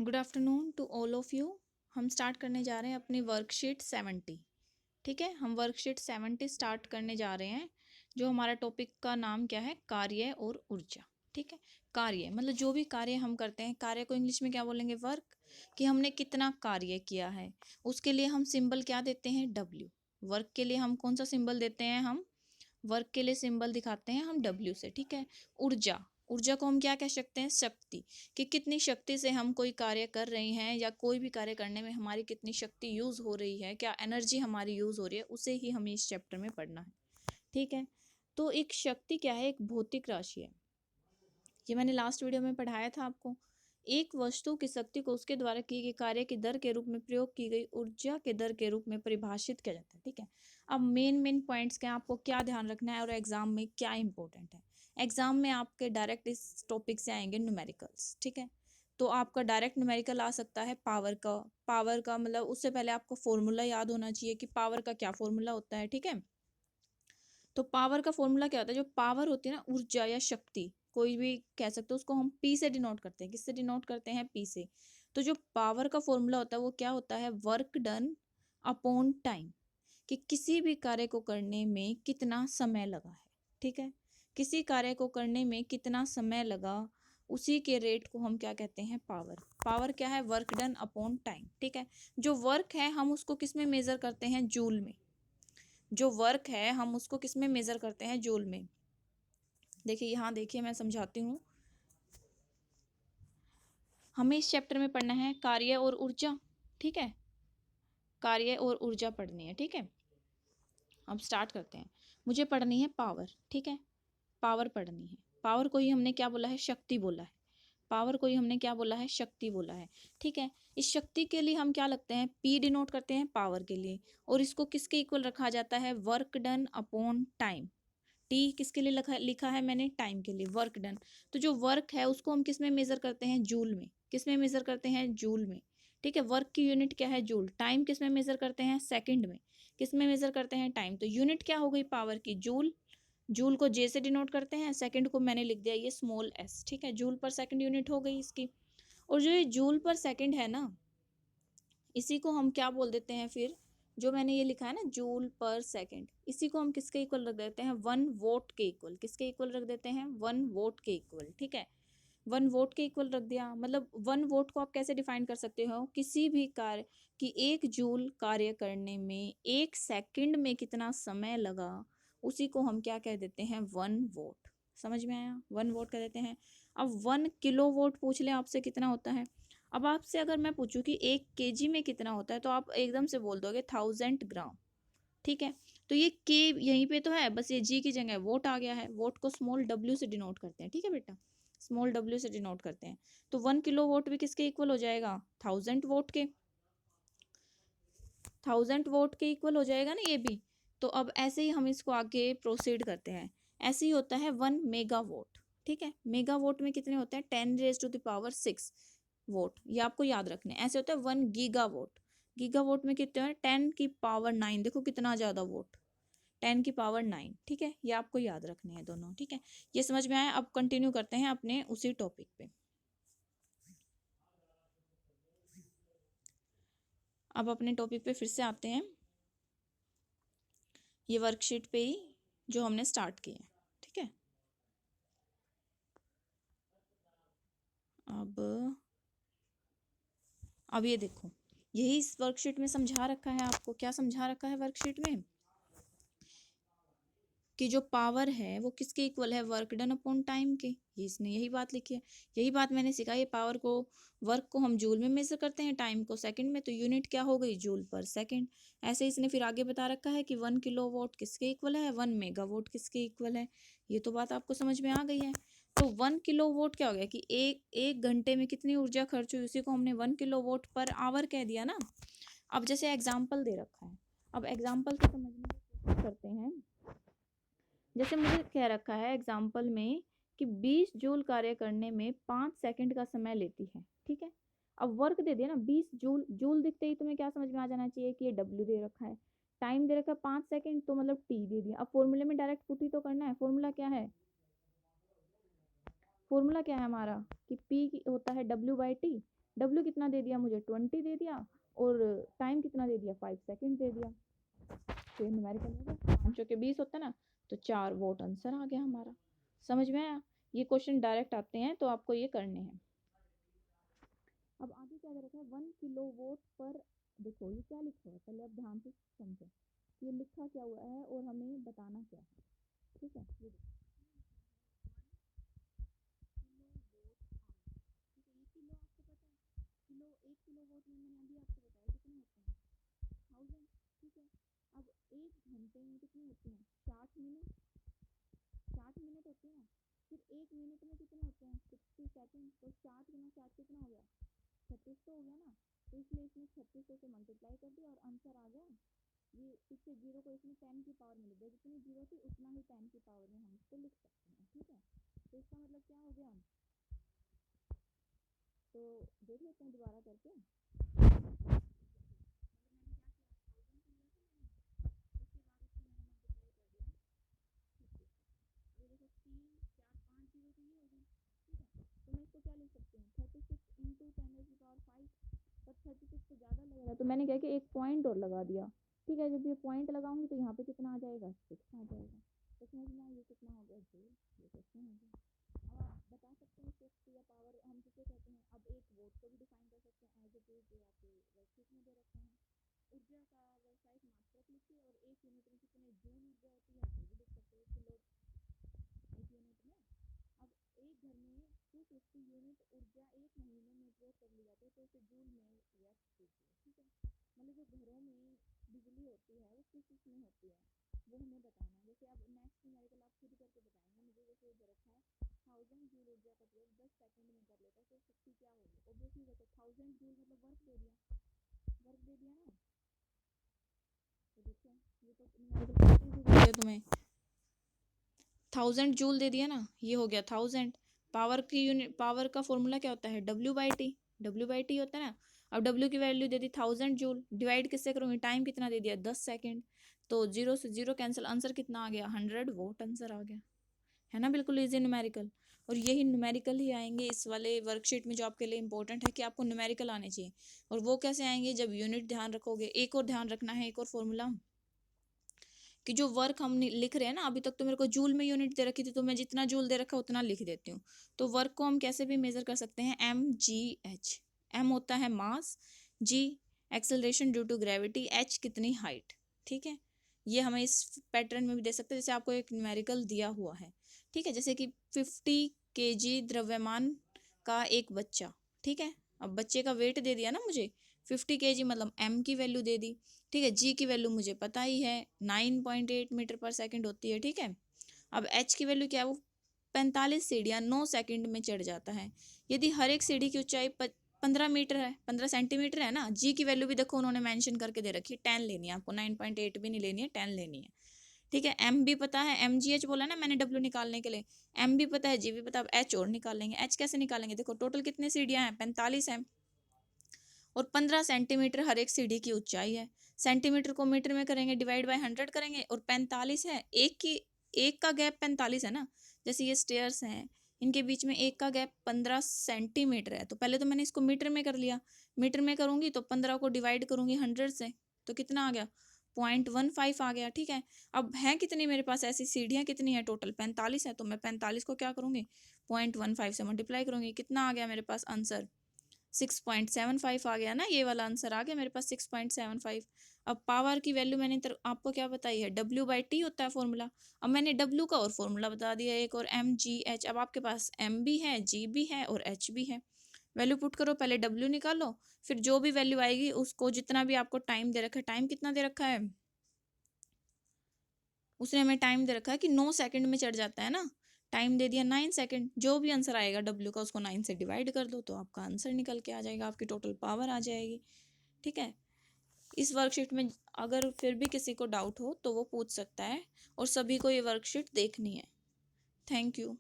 Good afternoon to all of you. हम start करने जा रहे हैं अपनी वर्कशीट 70। ठीक है, हम वर्कशीट 70 स्टार्ट करने जा रहे हैं। जो हमारा टॉपिक का नाम क्या है, कार्य और ऊर्जा। ठीक है, कार्य मतलब जो भी कार्य हम करते हैं, कार्य को इंग्लिश में क्या बोलेंगे, वर्क। कि हमने कितना कार्य किया है, उसके लिए हम सिंबल क्या देते हैं, डब्ल्यू। वर्क के लिए हम कौन सा सिंबल देते हैं, हम वर्क के लिए सिंबल दिखाते हैं हम डब्ल्यू से। ठीक है, ऊर्जा, ऊर्जा को हम क्या कह सकते हैं, शक्ति। कि कितनी शक्ति से हम कोई कार्य कर रहे हैं या कोई भी कार्य करने में हमारी कितनी शक्ति यूज हो रही है, क्या एनर्जी हमारी यूज हो रही है, उसे ही हमें इस चैप्टर में पढ़ना है। ठीक है, तो एक शक्ति क्या है, एक भौतिक राशि है। ये मैंने लास्ट वीडियो में पढ़ाया था आपको। एक वस्तु की शक्ति को उसके द्वारा किए गए कार्य की दर के रूप में प्रयोग की गई ऊर्जा के दर के रूप में परिभाषित किया जाता है। ठीक है, अब मेन पॉइंट्स क्या, आपको क्या ध्यान रखना है और एग्जाम में क्या इंपॉर्टेंट है। एग्जाम में आपके डायरेक्ट इस टॉपिक से आएंगे न्यूमेरिकल्स। ठीक है, तो आपका डायरेक्ट न्यूमेरिकल आ सकता है पावर का। पावर का मतलब उससे पहले आपको फॉर्मूला याद होना चाहिए कि पावर का क्या फॉर्मूला होता है। ठीक है, तो पावर का फॉर्मूला क्या होता है, जो पावर होती है ना, ऊर्जा या शक्ति, कोई भी कह सकते हो, उसको हम पी से डिनोट करते हैं। किससे डिनोट करते हैं, पी से। तो जो पावर का फॉर्मूला होता है वो क्या होता है, वर्क डन अपॉन टाइम। कि किसी भी कार्य को करने में कितना समय लगा है। ठीक है, किसी कार्य को करने में कितना समय लगा, उसी के रेट को हम क्या कहते हैं, पावर। पावर क्या है, वर्क डन अपॉन टाइम। ठीक है, जो वर्क है हम उसको किस में मेजर करते हैं, जूल में। जो वर्क है हम उसको किस में मेजर करते हैं, जूल में। देखिए यहाँ देखिए, मैं समझाती हूँ। हमें इस चैप्टर में पढ़ना है कार्य और ऊर्जा। ठीक है, कार्य और ऊर्जा पढ़नी है। ठीक है, अब स्टार्ट करते हैं। मुझे पढ़नी है पावर। ठीक है, पावर पढ़नी है। पावर को ही हमने क्या बोला है, शक्ति बोला है। पावर को ही हमने क्या बोला है, शक्ति बोला है। ठीक है, इस शक्ति के लिए हम क्या लगते हैं, पी डिनोट करते हैं पावर के लिए। और इसको किसके इक्वल रखा जाता है, work done upon time. T किसके लिए लिखा लिखा है मैंने, टाइम के लिए, वर्क डन। तो जो वर्क है उसको हम किस में मेजर करते हैं, जूल में। किस में मेजर करते हैं, जूल में। ठीक है, वर्क की यूनिट क्या है, जूल। टाइम किस में मेजर करते हैं, सेकंड में। किस में मेजर करते हैं, टाइम। तो यूनिट क्या हो गई पावर की, जूल। जूल को जे से डिनोट करते हैं, सेकंड को मैंने लिख दिया ये स्मॉल एस। ठीक है, जूल पर सेकंड यूनिट हो गई इसकी। और जो ये जूल पर सेकंड है ना, इसी को हम क्या बोल देते हैं फिर, जो मैंने ये लिखा है ना, जूल पर सेकंड, इसी को हम किसके इक्वल रख देते हैं, 1 वोट के इक्वल। किसके इक्वल रख देते हैं, 1 वोट के इक्वल। ठीक है, 1 वोट के इक्वल रख दिया। मतलब 1 वोट को आप कैसे डिफाइन कर सकते हो, किसी भी कार्य की 1 जूल कार्य करने में 1 सेकंड में कितना समय लगा, उसी को हम क्या कह देते हैं, 1 वोट। समझ में आया, 1 वोट कह देते हैं। अब 1 किलो वोट पूछ ले आपसे कितना होता है। अब आपसे अगर मैं पूछूं कि 1 केजी में कितना होता है, तो आप एकदम से बोल दोगे 1000 ग्राम। ठीक है, तो ये के यहीं पे तो है, बस ये जी की जगह वोट आ गया है। वोट को स्मॉल डब्ल्यू से डिनोट करते हैं। ठीक है बेटा, स्मॉल डब्ल्यू से डिनोट करते हैं। तो 1 किलो वोट भी किसके इक्वल हो जाएगा, 1000 वोट के। 1000 वोट के इक्वल हो जाएगा ना ये भी। तो अब ऐसे ही हम इसको आगे प्रोसीड करते हैं। ऐसे ही होता है 1 मेगावोट। ठीक है, मेगावोट में कितने होते हैं, 10 raised to the power 6 vote. ये आपको याद रखने हैं। ऐसे होता है 1 गीगावोट। गीगावोट में कितने हैं, 10 की पावर 9। देखो कितना ज्यादा वोट, 10 की पावर 9। ठीक है, ये आपको याद रखने हैं दोनों। ठीक है, ये समझ में आया। अब कंटिन्यू करते हैं अपने उसी टॉपिक पे। अब अपने टॉपिक पे फिर से आते हैं, ये वर्कशीट पे ही जो हमने स्टार्ट किए हैं। ठीक है, अब ये देखो, यही इस वर्कशीट में समझा रखा है आपको। क्या समझा रखा है वर्कशीट में, कि जो पावर है वो किसके इक्वल है, वर्क डन अपॉन टाइम के। ये इसने यही बात लिखी है, यही बात मैंने सिखाई है। पावर को, वर्क को हम जूल में मेजर करते हैं, टाइम को सेकंड में। तो यूनिट क्या हो गई, जूल पर सेकंड। ऐसे इसने फिर आगे बता रखा है कि 1 किलोवोट किसके इक्वल है, 1 मेगावोट किसके इक्वल है। ये तो बात आपको समझ में आ गई है। तो 1 किलोवोट क्या हो गया, कि एक घंटे में कितनी ऊर्जा खर्च हुई, उसी को हमने 1 किलोवोट पर आवर कह दिया ना। अब जैसे एग्जाम्पल दे रखा है, अब एग्जाम्पल से समझने की कोशिश करते हैं। जैसे मुझे कह रखा है एग्जाम्पल में कि 20 जूल कार्य करने में 5 सेकंड का समय लेती है। ठीक है, अब वर्क दे दिया ना 20 जूल। जूल दिखते ही तुम्हें क्या समझ में आ जाना चाहिए कि ये डब्ल्यू दे रखा है। टाइम दे रखा है 5 सेकंड, तो मतलब टी दे दिया। अब फॉर्मूले में डायरेक्ट पुट ही तो करना है। फॉर्मूला क्या है, फॉर्मूला क्या है हमारा, कि पी होता है डब्ल्यू बाई टी। W कितना दे दिया मुझे, 20 दे दिया, और टाइम कितना दे दिया, 5 सेकेंड दे दिया। तो न्यूमेरिकल हो गया, 5 के 20 होता है ना, तो 4 वोट आंसर आ गया हमारा। समझ में आया? ये क्वेश्चन डायरेक्ट आते हैं तो आपको ये करने हैं। अब आगे क्या दे रखा है, 1 किलो वोट पर, देखो ये क्या लिखा हुआ है, पहले आप ध्यान से समझो ये लिखा क्या हुआ है और हमें बताना क्या है। ठीक है, ये देखो किलो वोट आवर। ठीक है, ये किलो आपको पता है, किलो 1 किलो वोट में मैंने अभी आपको बताया कितने होते हैं, 1000। ठीक है, अब 1 घंटे में कितनी होती हैं, 60 मिनट, 60 मिनट होती है ना। फिर 1 मिनट में कितने होते हैं, 60 सेकेंड। तो 60 × 60 कितना हो गया, 3600 हो गया ना। तो इसलिए इसमें 3600 से मल्टीप्लाई कर दिया और आंसर आ गया। ये पीछे जीरो को इसमें 10 की पावर में लिख दिया, जितनी जीरो थी उतना ही 10 की पावर में हम इसको लिख सकते हैं। ठीक है, तो इसका मतलब क्या हो गया, तो देख लेते हैं दोबारा करके। तो मैं इसको क्या लिख सकती हूँ, 36 × 10⁵ पर 36 तो ज़्यादा लग रहा है, तो मैंने क्या कि एक पॉइंट और लगा दिया। ठीक है, जब ये पॉइंट लगाऊंगी तो यहाँ पे कितना आ जाएगा, 6 आ जाएगा। तो समझ में ये कितना हो गया, जूल। ये क्वेश्चन हो गया। अब आप बता सकते हैं शिफ्ट या पावर हम किसे कहते हैं। अब एक वोट को भी डिफाइन कर सकते हैं एज इट इज, जो आपके वर्कशीट में दे रखे हैं। ऊर्जा का व्यावसायिक मात्रक लिखिए और 1 यूनिट में कितने जूल ऊर्जा होती है वो भी लिख सकते हो, किलो 1 यूनिट में। अब एक घर में 250 यूनिट ऊर्जा 1 महीने में उपयोग कर ली जाती है तो इसे जूल में व्यक्त कीजिए। ठीक है, मतलब जो घरों में बिजली होती है वो किस इसमें होती है वो हमें बताना है। जैसे अब नेक्स्ट न्यूमेरिकल आप खुद करके बताएंगे मुझे। जैसे दे रखा है 1000 जूल ऊर्जा का प्रयोग 10 सेकंड में कर लेता है तो शक्ति क्या होगी। ऑब्वियसली देखो 1000 जूल मतलब वर्क दे दिया, वर्क दे दिया ना। तो देखो ये तो न्यूमेरिकल दे दिया तुम्हें, 1000 जूल दे दिया ना, ये हो गया 1000। पावर की यूनिट, पावर का फॉर्मूला क्या होता है, W/T, W/T होता है ना। अब W की वैल्यू दे दी 1000 जूल, डिवाइड किससे करूंगी, टाइम कितना दे दिया 10 सेकंड, तो जीरो से जीरो कैंसिल, आंसर कितना आ गया 100 वोट आंसर आ गया। है ना, बिल्कुल इजी न्यूमेरिकल। और यही न्यूमेरिकल ही आएंगे इस वाले वर्कशीट में, जो आपके लिए इंपॉर्टेंट है कि आपको न्यूमेरिकल आने चाहिए। और वो कैसे आएंगे, जब यूनिट ध्यान रखोगे। एक और ध्यान रखना है, एक और फॉर्मूला, कि जो वर्क हम लिख रहे हैं ना, अभी तक तो मेरे को जूल में यूनिट दे रखी थी तो मैं जितना जूल दे रखा उतना लिख देती हूँ। तो वर्क को हम कैसे भी मेजर कर सकते हैं, mgh। m होता है मास, g acceleration due to gravity, h कितनी हाइट। ठीक है, ये हमें इस पैटर्न में भी दे सकते हैं, जैसे आपको एक न्यूमेरिकल दिया हुआ है। ठीक है, जैसे कि 50 kg द्रव्यमान का एक बच्चा। ठीक है, अब बच्चे का वेट दे दिया ना मुझे 50 kg, मतलब m की वैल्यू दे दी। ठीक है, जी की वैल्यू मुझे पता ही है 9.8 मीटर पर सेकंड होती है। ठीक है, अब एच की वैल्यू क्या है, वो 45 सीढ़ियाँ 9 सेकंड में चढ़ जाता है। यदि हर एक सीढ़ी की ऊंचाई 15 मीटर है, 15 सेंटीमीटर है ना। जी की वैल्यू भी देखो उन्होंने मेंशन करके दे रखी है, 10 लेनी है आपको, 9.8 भी नहीं लेनी है, 10 लेनी है। ठीक है, एम भी पता है, mgh बोला ना मैंने डब्ल्यू निकालने के लिए, एम भी पता है, जी भी पता है, अब एच और निकालेंगे। एच कैसे निकालेंगे, देखो टोटल कितने सीढ़ियाँ हैं, 45 है, और 15 सेंटीमीटर हर एक सीढ़ी की ऊंचाई है। सेंटीमीटर को मीटर में करेंगे, डिवाइड बाय 100 करेंगे, और 45 है, एक का गैप 45 है ना। जैसे ये स्टेयर्स हैं, इनके बीच में एक का गैप 15 सेंटीमीटर है, तो पहले तो मैंने इसको मीटर में कर लिया। मीटर में करूंगी तो 15 को डिवाइड करूंगी 100 से, तो कितना आ गया, 0.15 आ गया। ठीक है, अब है कितनी मेरे पास ऐसी सीढ़ियाँ, कितनी है टोटल 45 है, तो मैं 45 को क्या करूंगी, 0.15 से मल्टीप्लाई करूंगी। कितना आ गया मेरे पास आंसर, 6.75 आ गया ना, ये वाला आंसर आ गया मेरे पास 6.75। अब पावर की वैल्यू मैंने आपको क्या बताई है, W/T होता है फॉर्मूला। अब मैंने W का और फॉर्मूला बता दिया एक, और mgh। अब आपके पास m भी है, g भी है और h भी है। वैल्यू पुट करो, पहले W निकालो, फिर जो भी वैल्यू आएगी उसको, जितना भी आपको टाइम दे रखा है, टाइम कितना दे रखा है, उसने हमें टाइम दे रखा है कि 9 सेकंड में चढ़ जाता है ना। टाइम दे दिया 9 सेकंड, जो भी आंसर आएगा W का उसको 9 से डिवाइड कर दो तो आपका आंसर निकल के आ जाएगा, आपकी टोटल पावर आ जाएगी। ठीक है, इस वर्कशीट में अगर फिर भी किसी को डाउट हो तो वो पूछ सकता है, और सभी को ये वर्कशीट देखनी है। Thank you.